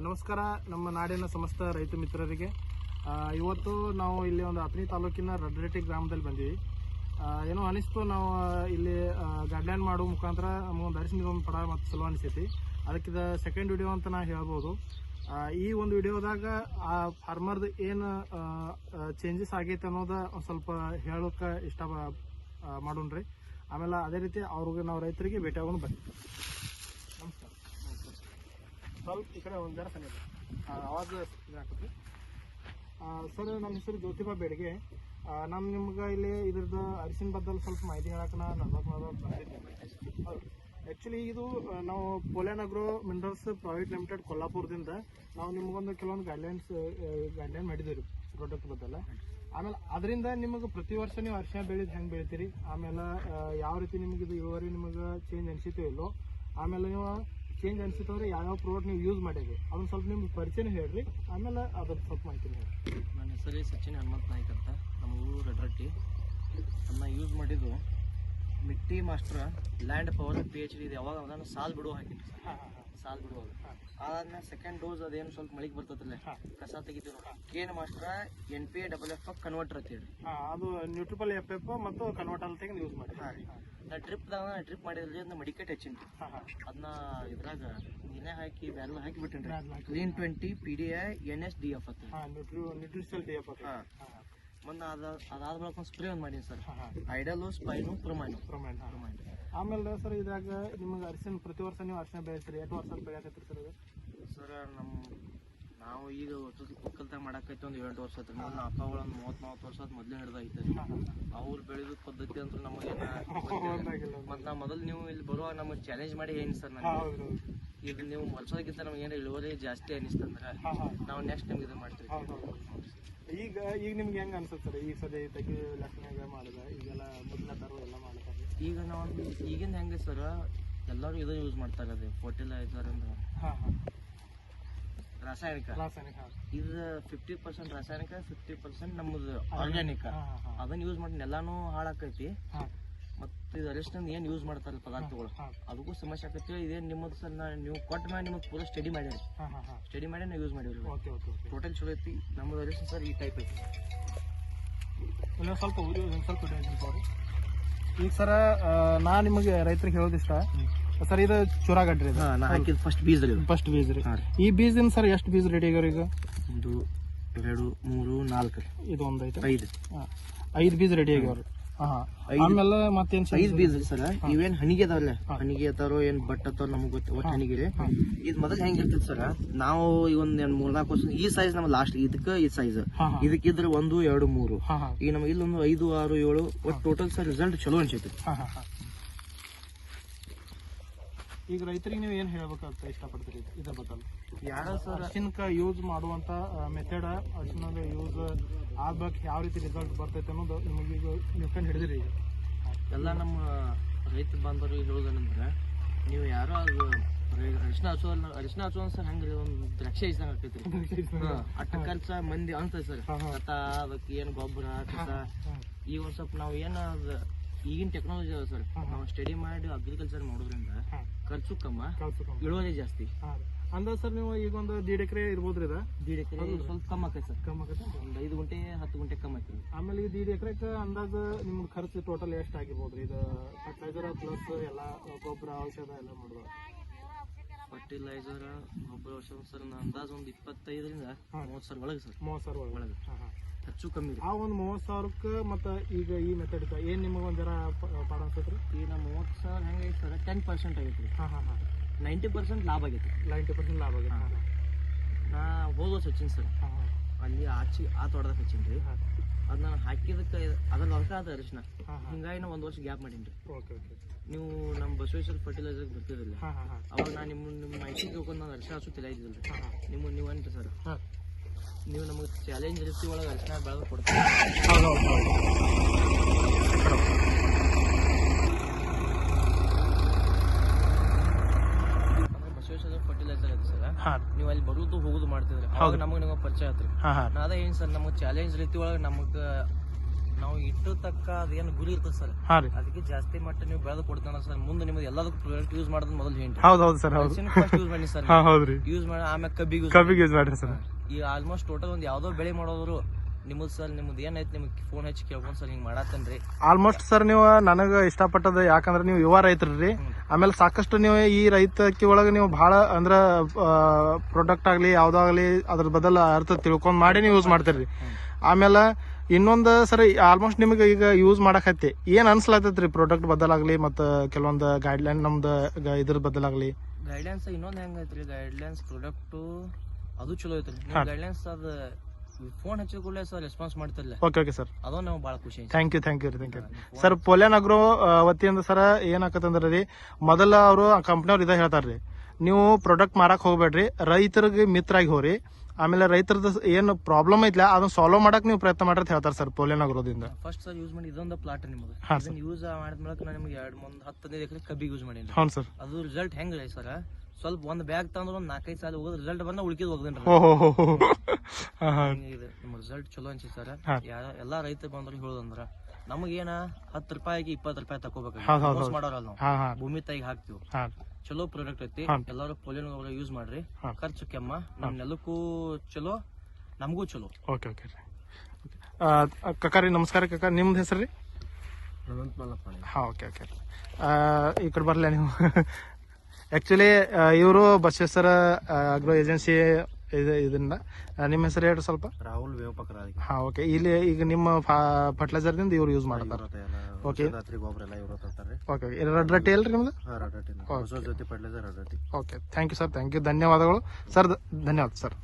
ನಮಸ್ಕಾರ ನಮ್ಮ ನಾಡಿನ ಸಮಸ್ತ ರೈತ ಮಿತ್ರರಿಗೆ. ಇವತ್ತು ನಾವು ಇಲ್ಲಿ ಒಂದು ಅಥಣಿ ತಾಲೂಕಿನ ರಡ್ರೆಟ್ಟಿ ಗ್ರಾಮದಲ್ಲಿ ಬಂದೀವಿ. ಏನೋ ಅನಿಸ್ತು, ನಾವು ಇಲ್ಲಿ ಗಾರ್ಡ್ಲ್ಯಾಂಡ್ ಮಾಡೋ ಮುಖಾಂತರ ನಮಗೊಂದು ಅರಿಶಿನದೊಂದು ಪಡ ಮತ್ತು ಚಲೋ ಅನಿಸೈತಿ. ಅದಕ್ಕಿದ ಸೆಕೆಂಡ್ ವಿಡಿಯೋ ಅಂತ ನಾ ಹೇಳ್ಬೋದು. ಈ ಒಂದು ವಿಡಿಯೋದಾಗ ಆ ಫಾರ್ಮರ್ದು ಏನು ಚೇಂಜಸ್ ಆಗೈತೆ ಅನ್ನೋದು ಒಂದು ಸ್ವಲ್ಪ ಹೇಳೋಕೆ ಇಷ್ಟ ಮಾಡೋಣ್ರಿ. ಆಮೇಲೆ ಅದೇ ರೀತಿ ಅವ್ರಿಗೆ ನಾವು ರೈತರಿಗೆ ಭೇಟಿ ಆಗೋಣ ಬನ್ನಿ. ನಮಸ್ಕಾರ. ಸ್ವಲ್ಪ ಈ ಕಡೆ ಒಂದು ಜರ ಸನಿ ಆವಾಜ್ ಇದಾಗ್ತದೆ. ಸರ್, ನನ್ನ ಹೆಸರು ಜ್ಯೋತಿಬಾ ಬೇಡಿಗೆ. ನಾನು ನಿಮ್ಗೆ ಇಲ್ಲಿ ಇದ್ರದ್ದು ಅರಿಶಿನ ಬದ್ದಲ್ಲಿ ಸ್ವಲ್ಪ ಮಾಹಿತಿ ಹೇಳಕ್ಕೆ ನಾನು ಬಂದಿದ್ದೀನಿ. ಆ್ಯಕ್ಚುಲಿ ಇದು ನಾವು Pollen Agro Minerals Private Limited ಕೊಲ್ಲಾಪುರದಿಂದ ನಾವು ನಿಮ್ಗೊಂದು ಕೆಲವೊಂದು ಗೈಡ್ಲೈನ್ ಮಾಡಿದ್ದೀವಿ ಪ್ರಾಡಕ್ಟ್ ಬದ್ದಲ್ಲ. ಆಮೇಲೆ ಅದರಿಂದ ನಿಮಗೆ ಪ್ರತಿ ವರ್ಷ ನೀವು ಅರಿಶಿನ ಬೆಳೆದು ಹೆಂಗೆ ಬೆಳಿತೀರಿ, ಆಮೇಲೆ ಯಾವ ರೀತಿ ನಿಮ್ಗೆ ಇದು ಇಳುವರಿ ನಿಮಗೆ ಚೇಂಜ್ ಅನಿಸಿತೋ ಇಲ್ಲೋ, ಆಮೇಲೆ ನೀವು ಚೇಂಜ್ ಅನಿಸಿತಂದ್ರೆ ಯಾವ್ಯಾವ ಪ್ರಾಡಕ್ಟ್ ನೀವು ಯೂಸ್ ಮಾಡಿದ್ರಿ ಅದನ್ನ ಸ್ವಲ್ಪ ನಿಮ್ಗೆ ಪರಿಚಯ ಹೇಳ್ರಿ. ಆಮೇಲೆ ಅದ್ರ ಸ್ವಲ್ಪ ಮಾಹಿತಿ ಹೇಳಿ. ನನ್ನ ಹೆಸರು ಸಚಿನ್ ಹನುಮಂತ ನಾಯ್ಕ ಅಂತ, ನಮ್ಮ ಊರು ರಡ್ರಟ್ಟಿ. ಅದನ್ನ ಯೂಸ್ ಮಾಡಿದ್ದು ಮಿಟ್ಟಿ ಮಾಸ್ಟರ್ ಲ್ಯಾಂಡ್ ಪವರ್ PhD ಇದೆ. ಯಾವಾಗ ಅದನ್ನು ಸಾಲ್ ಬಿಡುವ ಹಾಕಿತ್ತು, ಸಾಲ್ ಬಿಡುವಾಗ ಅದಾದ್ಮೇಲೆ ಸೆಕೆಂಡ್ ಡೋಸ್ ಅದೇನು ಸ್ವಲ್ಪ ಮಳಿಗೆ ಬರ್ತದಲ್ಲ, ಕಸ ತೆಗಿತೀವಿ ನೋಡಿ, ಕೇನ್ ಮಾಸ್ಟರ್ NPFF ಕನ್ವರ್ಟರ್ ಅಂತ ಹೇಳಿ, ಅದು ನ್ಯೂಟ್ರಿಪಲ್ FF ಮತ್ತು ಕನ್ವರ್ಟರ್ ತೆಗೆದು ಯೂಸ್ ಮಾಡಿ. ನಾ ಡ್ರಿಪ್ ಮಾಡಿದ್ರಿ, ಅದನ್ನ ಮಡಿಕೆಟ್ ಹೆಚ್ಚಿನಿ, ಅದನ್ನ ಇದ್ರಾಗ ನೀನೇ ಹಾಕಿ ಬೆಲ್ಲ ಹಾಕಿ ಬಿಟ್ಟಿನ್ರಿ. ಕ್ಲೀನ್ 20 PDI NSDF ಅಂತ ನ್ಯೂಟ್ರಿಷಲ್ DF. ಮುಂದೆ ಅದಾದ ಬಳಿಕ ಒಂದು ಸ್ಪ್ರೇ ಒಂದು ಮಾಡೀನಿ ಸರ್, ಐಡಲು ಸ್ಪೈನು ಪ್ರೊಮೈನ್. ಆಮೇಲೆ ಸರ್, ಇದಾಗ ನಿಮಗೆ ಅರಿಶಿನ ಪ್ರತಿ ವರ್ಷ ನೀವು ಅರಿಶಿನ ಬೆಳಿತೀರಿ, ಎಷ್ಟು ವರ್ಷ ಬೆಳೆಯಕತ್ತೀರಿ ಸರ್ ಇದು? ಸರ್, ನಾವು ಈಗ ಒಕ್ಕಲ್ತಾಗ ಮಾಡಾಕೈತಿ ಒಂದು 8 ವರ್ಷ ಆಯ್ತು. ನಮ್ಮ ಅಪ್ಪಗಳು ಒಂದು 30-40 ವರ್ಷ ಆದ ಮೊದಲೇ ಹಿಡ್ದೈತೆ. ಅವ್ರು ಬೆಳೆದ ಪದ್ಧತಿ ಅಂತೂ ನಮಗೆ ಮತ್ತು ನಾವು ಮೊದಲು ನೀವು ಇಲ್ಲಿ ಬರುವಾಗ ನಮಗೆ ಚಾಲೆಂಜ್ ಮಾಡಿ ಏನು ಸರ್, ನನಗೆ ಈಗ ನೀವು ವರ್ಷದಕ್ಕಿಂತ ನಮ್ಗೆ ಏನು ಇಳುವರಿ ಜಾಸ್ತಿ ಅನಿಸ್ತಂದ್ರೆ ನಾವು ನೆಕ್ಸ್ಟ್ ನಿಮ್ಗೆ ಇದು ಮಾಡ್ತೀವಿ. ಈಗ ನಿಮ್ಗೆ ಹೆಂಗೆ ಅನ್ಸುತ್ತೆ ಸರ್, ಈಗ ಸದ್ಯ ತೆಗಿ ಲೆಕ್ಕನಾಗ ಮಾಡಿದ ಈಗೆಲ್ಲ ಮೊದಲ ಥರ ಎಲ್ಲ ಮಾಡ್ತಾರೆ. ಈಗ ನಾವು ಈಗಿನ ಹೆಂಗೆ ಸರ್, ಎಲ್ಲರೂ ಇದು ಯೂಸ್ ಮಾಡ್ತಾ ಇರೋದು ಫರ್ಟಿಲೈಸರ್ ಅಂದ್ರೆ ರಾಸಾಯನಿಕ. ಇದು 50% ರಾಸಾಯನಿಕ, 50% ನಮ್ಮದು ಆರ್ಗ್ಯಾನಿಕ್. ಅದನ್ನ ಯೂಸ್ ಮಾಡಿ ಎಲ್ಲಾನು ಹಾಳಾಕೈತಿ. ಮತ್ತು ಇದು ಅರಿಶಿನ ಏನು ಯೂಸ್ ಮಾಡ್ತಾರಲ್ಲ ಪದಾರ್ಥಗಳು, ಅದಕ್ಕೂ ಸಮಸ್ಯೆ ಆಕೈತಿ. ಇದೇನು ನಿಮ್ಮದು ಸರ್, ನೀವು ಕೊಟ್ಟ ಮೇಲೆ ನಿಮಗೆ ಪೂರ ಸ್ಟಡಿ ಮಾಡಿ ನಾವು ಯೂಸ್ ಮಾಡಿವ್ರಿ. ಟೋಟಲ್ ಚಲೋ ಐತಿ ನಮ್ಮದು ಅರಿಶಿನ ಸರ್. ಈ ಟೈಪ್ ಐತಿ. ಸ್ವಲ್ಪ ಈಗ ಸರ ನಾ ನಿಮಗೆ ರೈತರಿಗೆ ಹೇಳೋದಿಷ್ಟ ಸರ್, ಇದು ಚೂರಾಗಡ್ರಿ ಹಾಕಿದ ಫಸ್ಟ್ ಬೀಜ ರೀ. ಈ ಬೀಜದಿಂದ ಸರ್ ಎಷ್ಟು ಬೀಜ ರೆಡಿ ಆಗ್ಯಾವ ಈಗ? 1 2 3 4 ಇದು ಒಂದು ಐತೆ 5 ಬೀಜ ರೆಡಿ ಆಗ್ಯಾವ್ರಿ. ಆಮೇಲೆ ಮತ್ತೇನ್ 5 ಬೀಜ ಸರ್. ಇವೇನ್ ಹನಿಗೆ ಅದಾವಲ್ಲ, ಹನಿಗೆ ಅತ್ತಾರೋ ಏನ್ ಬಟ್ ಅತ್ತಾರೋ ನಮ್ಗೆ ಗೊತ್ತ, ಒಟ್ಟು ಹನಿಗೆ. ಇದು ಮೊದಲು ಹೆಂಗಿರ್ತೈತಿ ಸರ್, ನಾವು ಒಂದ್ 3-4 ವರ್ಷ ಈ ಸೈಜ್ ನಮ್ಮ ಲಾಸ್ಟ್ ಇದಕ್ಕೆ ಈ ಸೈಜ್ ಇದಕ್ಕಿದ್ರೆ 1 2 3 ಈಗ ನಮ್ಗೆ ಇಲ್ಲೊಂದು 5 6 7 ಒಟ್ಟು ಟೋಟಲ್ ಸರ್ ರಿಸಲ್ಟ್ ಚಲೋ ಅನ್ಸೈತಿ. ಈಗ ರೈತರಿಗೆ ನೀವು ಏನ್ ಹೇಳ್ಬೇಕಂತ ಇಷ್ಟಪಡ್ತೀರಿ ಇದ್ರ ಬದಲು? ಯಾರೋ ಸರ್ ಅರಿಶಿನಕ್ಕೆ ಯೂಸ್ ಮಾಡುವಂತ ಮೆಥಡ್, ಅರಿಶಿನದ ಯೂಸ್ ಆಗ್ಬೇಕು, ಯಾವ ರೀತಿ ರಿಸಲ್ಟ್ ಬರ್ತೈತೆ ಅನ್ನೋದು ನಿಮಗೆ ಈಗ ನೀವು ಕಂಡು ಹಿಡಿದಿರಿ. ಈಗ ಎಲ್ಲ ನಮ್ಮ ರೈತ ಬಾಂಧವರು ಹೇಳೋದೇನಂದ್ರೆ, ನೀವು ಯಾರೋ ಅದು ಅರಿಶಿನ ಹಚ್ಚುವ ಸರ್ ಹೆಂಗ್ರಿ ಒಂದು ದ್ರಾಕ್ಷಿ ಇದ್ದಂಗೆ ಆಗ್ತೈತ್ರಿ. ಅಟ್ಟ ಖರ್ಚ ಮಂದಿ ಅಂತೈತೆ ಸರ್, ಅದಕ್ಕೆ ಏನು ಗೊಬ್ಬರ ಕಸ. ಈಗ ಒಂದು ಸ್ವಲ್ಪ ನಾವು ಏನು ಈಗಿನ ಟೆಕ್ನಾಲಜಿ ಅದ ಸರ್, ನಾವು ಸ್ಟಡಿ ಮಾಡಿ ಅಗ್ರಿಕಲ್ಚರ್ ಮಾಡೋದ್ರಿಂದ ಖರ್ಚು ಕಮ್ಮ, ಇಳುವರಿ ಜಾಸ್ತಿ. ಅಂದಾಜ್ ಸರ್ ನೀವು ಈಗ ಒಂದು 1.5 ಎಕರೆ ಇರ್ಬೋದ್ರಿ? 1.5 ಎಕರೆ ಸ್ವಲ್ಪ ಕಮ್ಮಿ ಆಕೈತೆ ಸರ್, ಒಂದು 5 ಗುಂಟೆ 10 ಗುಂಟೆ ಕಮ್ಮಿ ಆಕೈತಿ. ಆಮೇಲೆ ಇದು 1.5 ಎಕರೆಗೆ ಅಂದಾಜು ನಿಮ್ಗೆ ಖರ್ಚು ಟೋಟಲ್ ಎಷ್ಟು ಆಗಿರ್ಬೋದ್ರಿ? ಇದು ಫರ್ಟಿಲೈಸರ್ ಪ್ಲಸ್ ಎಲ್ಲ ಗೊಬ್ಬರ ಔಷಧ ಎಲ್ಲ ಮಾಡಿದ್ರು. ಫರ್ಟಿಲೈಸರ್ ಗೊಬ್ಬರ ಔಷಧ ಸರ್ ಅಂದಾಜು ಒಂದು 25ರಿಂದ 30 ಸಾವಿರ ಒಳಗೆ ಸರ್. 30 ಸಾವಿರ ಒಳಗೆ ಹೆಚ್ಚು ಕಮ್ಮಿ. ಆ ಒಂದು 30 ಸಾವಿರಕ್ಕೆ ಮತ್ತೆ ಈಗ ಈ ಮೆಥಡ್ ಏನ್ ನಿಮಗೆ ಒಂದ್ ಜರ ಪಾಡ ಅನ್ಸತ್ರಿ? ಈಗ ನಾವು 30 ಸಾವಿರ ಹೆಂಗೈತೆ ಸರ್, 10% ಆಗೈತೆ ರೀ. 90% ಲಾಭ ಆಗೈತೆ. 90% ಲಾಭ ಆಗೈತೆ. ನಾ ಹೋದ ವರ್ಷ ಹಚ್ಚಿನಿ ಸರ್, ಅಲ್ಲಿ ಆ ತೋಟದಾಗ ಹಚ್ಚೀನಿ ರೀ. ಅದು ನಾನು ಹಾಕಿದಕ್ಕೆ ಅದ್ರ ವರ್ಕ ಆದ ಅರಿಶಿನ, ಹಿಂಗಾಗಿ ನಾವು 1 ವರ್ಷ ಗ್ಯಾಪ್ ಮಾಡೀನಿ ರೀ. ನೀವು ನಮ್ಮ ಬಸವೇಶ್ವರ ಫರ್ಟಿಲೈಸರ್ ಬರ್ತಿರಲಿಲ್ಲ, ಅವಾಗ ನಾನು ನಿಮ್ಮ ಮಾಹಿತಿ ತಿಳ್ಕೊಂಡು ನಾನು ಅರಿಶಿನ ಹಚ್ಚು ತಿಳಿದಿಲ್ಲ ರೀ. ನೀವು ಅಂತ ಸರ್, ನೀವು ನಮಗೆ ಚಾಲೆಂಜ್ ರೀತಿ ಒಳಗೆ ಅರಿಶಿನ ಬೆಳೆದು ಕೊಡ್ತೀವಿ. ಬಸವೇಶ್ವರ ಫರ್ಟಿಲೈಸರ್ ಐತೆ ಸರ್, ನೀವು ಅಲ್ಲಿ ಬರುವುದು ಹೋಗುದು ಮಾಡ್ತಿದ್ರಿ, ಅವಾಗ ನಮಗೆ ಪರಿಚಯ ಆತ್ರಿ. ಅದೇ ಏನು ಸರ್, ನಮಗೆ ಚಾಲೆಂಜ್ ರೀತಿ ಒಳಗೆ ನಮಗೆ ನಾವು ಇಟ್ಟು ತಕ್ಕ ಅದೇನು ಗುರಿ ಇರ್ತದೆ ಸರ್, ಹಾ ರೀ, ಅದಕ್ಕೆ ಜಾಸ್ತಿ ಮಟ್ಟ ನೀವು ಬೆಳೆದು ಕೊಡ್ತಾನ ಸರ್. ಮುಂದೆ ನಿಮ್ಗೆ ಎಲ್ಲದಕ್ಕೂ ಪ್ರಾಡಕ್ಟ್ ಯೂಸ್ ಮಾಡೋದು ಮೊದಲು ಹೇಳಿ ಹೌದು ಸರ್, ಹೌದು, ಫಸ್ಟ್ ಯೂಸ್ ಮಾಡಿ ಸರ್. ಹಾ ಹೌದ್ರಿ, ಯೂಸ್ ಮಾಡಿ ಆಮೇಲೆ ಕಬ್ಬಿಗೆ ಯೂಸ್ ಮಾಡ್ರಿ ಸರ್. ಈ ಆಲ್ಮೋಸ್ಟ್ ಟೋಟಲ್ ಒಂದು ಯಾವ್ದೋ ಬೆಳೆ ಮಾಡೋದ್ರು ನಿಮ್ಮದು ಸರ್, ನಿಮ್ದು ಏನೈತೆ ನಿಮ್ಗೆ ಫೋನ್ ಹಚ್ಚಿ ಕೇಳ್ಕೊಂಡು ಸರ್ ಹಿಂಗೆ ಮಾಡತ್ತೇನ್ರಿ. ಆಲ್ಮೋಸ್ಟ್ ಸರ್ ನೀವು ನನಗೆ ಇಷ್ಟಪಟ್ಟದ ಯಾಕಂದ್ರೆ ನೀವು ಯುವ ರೈತರ್ರಿ. ಆಮೇಲೆ ಸಾಕಷ್ಟು ನೀವು ಈ ರೈತಕಿ ಒಳಗೆ ನೀವು ಬಹಳ ಅಂದ್ರ ಪ್ರಾಡಕ್ಟ್ ಆಗ್ಲಿ ಯಾವ್ದಾಗ್ಲಿ ಅದ್ರ ಬದಲ ಅರ್ಥ ತಿಳ್ಕೊಂಡ್ ಮಾಡಿ ನೀವು ಯೂಸ್ ಮಾಡ್ತೀರಿ. ಆಮೇಲೆ ಇನ್ನೊಂದು ಸರ್, ಆಲ್ಮೋಸ್ಟ್ ನಿಮಗೆ ಈಗ ಯೂಸ್ ಮಾಡಕತ್ತಿ ಏನ್ ಅನ್ಸ್ಲತ್ತೈತ್ರಿ ಪ್ರಾಡಕ್ಟ್ ಬದಲಾಗ್ಲಿ ಮತ್ತ ಕೆಲವೊಂದು ಗೈಡ್ಲೈನ್ ನಮ್ದು ಇದ್ರ ಬದಲಾಗ್ಲಿ? ಗೈಡ್ಲೈನ್ಸ್ ಇನ್ನೊಂದು ಹೆಂಗೈತ್ರಿ, ಗೈಡ್ಲೈನ್ಸ್ ಪ್ರಾಡಕ್ಟ್ ಅದು ಚಲೋ ಐತ್ರಿ. ಗೈಡ್ಲೈನ್ಸ್ ಅದು ಫೋನ್ ಹಚ್ಚಿದ ಕೂಡಲೇ ಸರ್ ರೆಸ್ಪಾನ್ಸ್ ಮಾಡ್ತಿರ್ಲಿಲ್ಲ. ಓಕೆ ಸರ್, ಅದೋ ನಾವು ಭಾಳ ಖುಷಿ. Thank you sir. Pollen Agro ವತಿಯಿಂದ ಸರ್ ಏನಾಕತ್ತಂದ್ರ ರೀ, ಮೊದಲ ಅವರು ಕಂಪ್ನಿಯವ್ರು ಇದ ಹೇಳ್ತಾರ್ರಿ, ನೀವು ಪ್ರಾಡಕ್ಟ್ ಮಾರಕ್ ಹೋಗ್ಬೇಡ್ರಿ, ರೈತರಿಗೆ ಮಿತ್ರಾಗಿ ಹೋರಿ. ಆಮೇಲೆ ರೈತರದ ಏನ್ ಪ್ರಾಬ್ಲಮ್ ಐತ್ಲ ಅದನ್ನ ಸಾಲ್ವ್ ಮಾಡಕ್ ನೀವು ಪ್ರಯತ್ನ ಮಾಡ್ರಿ ಅಂತ ಹೇಳ್ತಾರೆ ಸರ್ ಪೋಲಿಯನ್ ಆಗ್ರೋದಿಂದ. ಫಸ್ಟ್ ಸರ್ ಯೂಸ್ ಮಾಡಿ ಇದೊಂದು ಪ್ಲಾಟ್ ನಿಮಗೆ ಯೂಸ್ ಮಾಡಿದ್ಮೇಲೆ ನಾನು ನಿಮ್ಗೆ 15 ಎಕರೆ ಕಬ್ಬಿಗೆ ಯೂಸ್ ಮಾಡೀನಿ. ಹೌದು ಸರ್. ಅದು ರಿಸಲ್ಟ್ ಹೆಂಗ್ರಿ ಸರ್, ಸ್ವಲ್ಪ ಒಂದ್ ಬ್ಯಾಗ್ ತಂದ್ರೆ ಒಂದ್ 4-5 ಸಾಲ ಹೋಗೋದು ರಿಸಲ್ಟ್ ಬಂದ ಉಳ್ಕಿದ್ ಹೋಗ್ದೇನ್ರಿ. ನಿಮ್ ರಿಸಲ್ಟ್ ಚಲೋ ಅನ್ಸಿ ಸರ್. ಎಲ್ಲಾ ರೈತ ಬಂದ್ರು ಹೇಳೋದಂದ್ರ ನಮಗೇನ 10 ರೂಪಾಯಿಗೆ 20 ರೂಪಾಯಿ ತಗೋಬೇಕು ಮಾಡೋರಲ್ಲ ನಾವು, ಭೂಮಿ ತಾಯಿಗೆ ಹಾಕ್ತಿವಿ. ಚಲೋ ಪ್ರಾಡಕ್ಟ್ ಐತಿ, ಎಲ್ಲಾರು ಪೋಲಿಯನ್ ಯೂಸ್ ಮಾಡ್ರಿ. ಖರ್ಚು ಕೆಮ್ಮ, ನಮ್ ನೆಲಕ್ಕೂ ಚಲೋ, ನಮಗೂ ಚಲೋ. ಓಕೆ ಕಕ್ಕ ರೀ, ನಮಸ್ಕಾರ ಕಕ್ಕ. ನಿಮ್ದು ಹೆಸರು ರೀ? ಹಾ, ಓಕೆ ಈ ಕಡೆ ಬರ್ಲ ನೀವು. ಆಕ್ಚುಲಿ ಇವರು ಬಸವೇಶ್ವರ ಅಗ್ರೋ ಏಜೆನ್ಸಿ ಇದರಿಂದ. ನಿಮ್ಮ ಹೆಸರು ಹೇಳ್ರಿ ಸ್ವಲ್ಪ. ರಾಹುಲ್ ವೇವಪಕರ. ಹಾ, ಓಕೆ. ಇಲ್ಲಿ ಈಗ ನಿಮ್ಮ ಫರ್ಟಿಲೈಸರ್ ದಿಂದ ಇವ್ರು ಯೂಸ್ ಮಾಡ್ತಾರೆ. ಓಕೆ, ರೆಡ್ ರಟ್ಟಿ ಅಲ್ರಿ ನಿಮ್ದು? ಓಕೆ, ಥ್ಯಾಂಕ್ ಯು ಸರ್, ಧನ್ಯವಾದಗಳು ಸರ್.